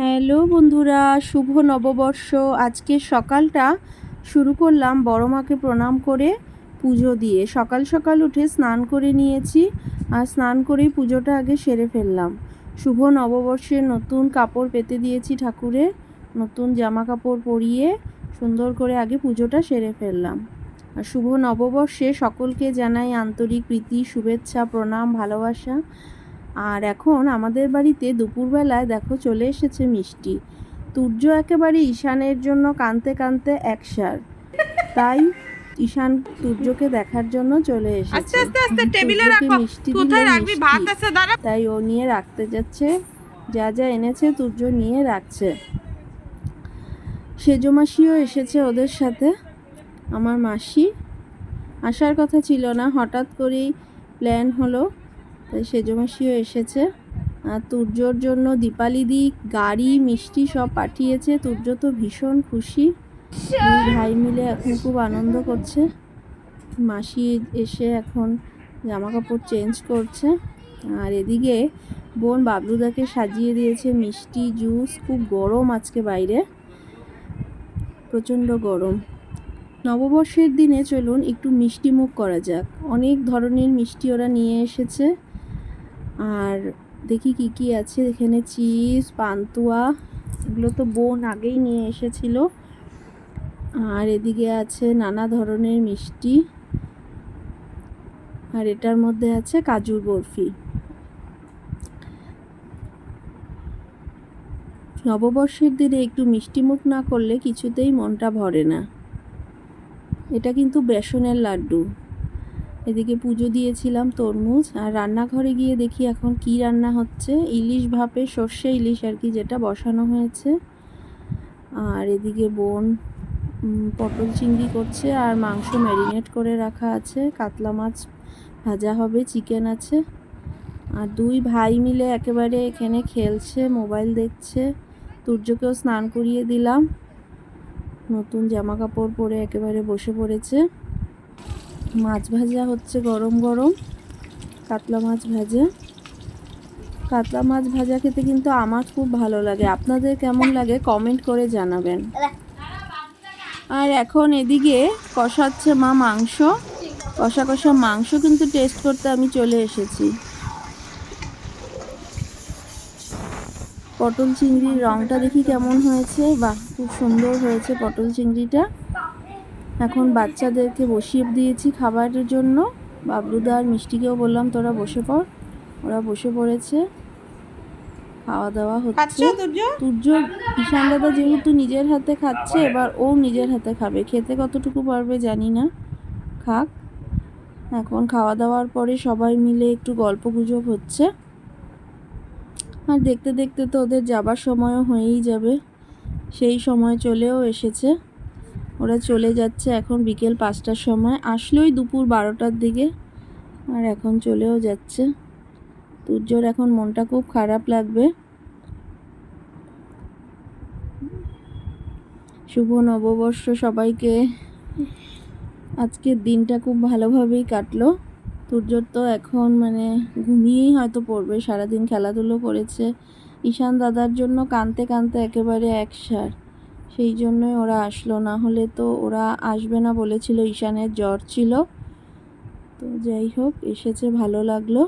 Hello বন্ধুরা, শুভ নববর্ষ। আজকে সকালটা শুরু করলাম বড় মাকে প্রণাম করে পুজো দিয়ে। সকাল সকাল উঠে স্নান করে নিয়েছি, আর স্নান করেই পুজোটা আগে সেরে ফেললাম। শুভ নববর্ষে নতুন কাপড় পেতে দিয়েছি ঠাকুরের, নতুন জামা কাপড় পরিয়ে সুন্দর করে আগে পুজোটা সেরে ফেললাম। আর শুভ নববর্ষে সকলকে জানাই আন্তরিক প্রীতি, শুভেচ্ছা, প্রণাম, ভালোবাসা। আর এখন আমাদের বাড়িতে দুপুরবেলায় দেখো চলে এসেছে মিষ্টি। তুর্য একেবারে ঈশানের জন্য কাঁদতে কাঁদতে একসার, তাই ঈশান তুর্যকে দেখার জন্য চলে এসেছে। মিষ্টি দিলে তাই ও নিয়ে রাখতে যাচ্ছে, যা যা এনেছে তুর্য নিয়ে রাখছে। সেজো মাসিও এসেছে ওদের সাথে। আমার মাসি আসার কথা ছিল না, হঠাৎ করেই প্ল্যান হলো, তাই সেজো মাসিও এসেছে। আর তুর্যর জন্য দীপালিদি গাড়ি মিষ্টি সব পাঠিয়েছে। তুর্য তো ভীষণ খুশি, দুই ভাই মিলে এখন খুব আনন্দ করছে। মাসি এসে এখন জামা কাপড় চেঞ্জ করছে। আর এদিকে বোন বাবলুদাকে সাজিয়ে দিয়েছে মিষ্টি, জুস। খুব গরম আজকে বাইরে, প্রচণ্ড গরম। নববর্ষের দিনে চলুন একটু মিষ্টি মুখ করা যাক। অনেক ধরনের মিষ্টি ওরা নিয়ে এসেছে। আর দেখি কি কি আছে এখানে। চিজ, পান্তুয়া, এগুলো তো বোন আগেই নিয়ে এসেছিল। আর এদিকে আছে নানা ধরনের মিষ্টি, আর এটার মধ্যে আছে কাজুর বরফি। নববর্ষের দিনে একটু মিষ্টি মুখ না করলে কিছুতেই মনটা ভরে না। এটা কিন্তু বেসনের লাড্ডু। এদিকে পুজো দিয়েছিলাম তরমুজ। আর রান্নাঘরে গিয়ে দেখি এখন কি রান্না হচ্ছে। ইলিশ ভাপে, সর্ষে ইলিশ আর কি, যেটা বসানো হয়েছে। আর এদিকে বোন পটল চিংড়ি করছে, আর মাংস ম্যারিনেট করে রাখা আছে। কাতলা মাছ ভাজা হবে, চিকেন আছে। আর দুই ভাই মিলে একেবারে এখানে খেলছে, মোবাইল দেখছে। তুর্যকেও স্নান করিয়ে দিলাম, নতুন জামা কাপড় পরে একেবারে বসে পড়েছে। মাছ ভাজা হচ্ছে গরম গরম, কাতলা মাছ ভাজা। কাতলা মাছ ভাজা খেতে কিন্তু আমার খুব ভালো লাগে। আপনাদের কেমন লাগে কমেন্ট করে জানাবেন। আর এখন এদিকে কষাচ্ছে মা মাংস। কষা কষা মাংস কিন্তু টেস্ট করতে আমি চলে এসেছি। পটল চিংড়ির রংটা দেখি কেমন হয়েছে। বাহ, খুব সুন্দর হয়েছে পটল চিংড়িটা। এখন বাচ্চাদেরকে বসিয়ে দিয়েছি খাবারের জন্য। বাবলুদা আর মিষ্টিকেও বললাম তোরা বসে পড়। ওরা বসে পড়েছে, খাওয়া দাওয়া হচ্ছে। তুর্য ঈশান দাদা যেহেতু নিজের হাতে খাচ্ছে, এবার ও নিজের হাতে খাবে। খেতে কতটুকু পারবে জানি না, খাক। এখন খাওয়া দাওয়ার পরে সবাই মিলে একটু গল্প গুজব হচ্ছে। আর দেখতে দেখতে তো ওদের যাবার সময়ও হয়েই যাবে। সেই সময় চলেও এসেছে, ওরা চলে যাচ্ছে এখন বিকেল 5টার সময়। আসলোই দুপুর 12টার দিকে, আর এখন চলেও যাচ্ছে। তুর্যর এখন মনটা খুব খারাপ লাগবে। শুভ নববর্ষ সবাইকে। আজকের দিনটা খুব ভালোভাবেই কাটলো। তুর্যর তো এখন ঘুমিয়েই হয়তো পড়বে, সারাদিন খেলাধুলো করেছে। ঈশান দাদার জন্য কাঁদতে কাঁদতে একেবারে একসার, সেই জন্যই ওরা আসলো। না হলে তো ওরা আসবে না বলেছিল, ঈশানের জ্বর ছিল। তো যাই হোক, এসেছে, ভালো লাগলো।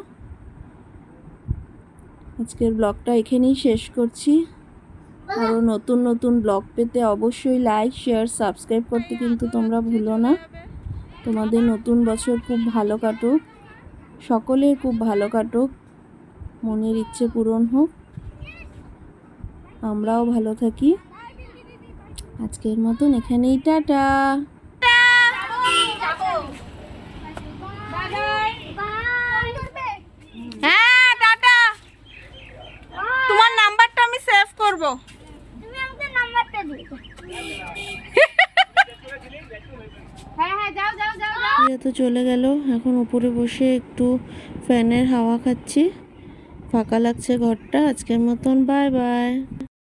আজকের ব্লগটা এখানেই শেষ করছি। আরও নতুন নতুন ব্লগ পেতে অবশ্যই লাইক, শেয়ার, সাবস্ক্রাইব করতে কিন্তু তোমরা ভুলো না। তোমাদের নতুন বছর খুব ভালো কাটুক, সকলের খুব ভালো কাটুক, মনের ইচ্ছে পূরণ হোক, আমরাও ভালো থাকি। আজকের মতন এখানেই টাটা। হ্যাঁ টাটা। তোমার নাম্বারটা আমি সেভ করব। তুমি আমাকে নাম্বারটা দিও। হ্যাঁ যাও যাও যাও। তো চলে গেল। এখন উপরে বসে একটু ফ্যানের হাওয়া খাচ্ছি। ফাঁকা লাগছে ঘরটা। আজকের মতন বাই বাই।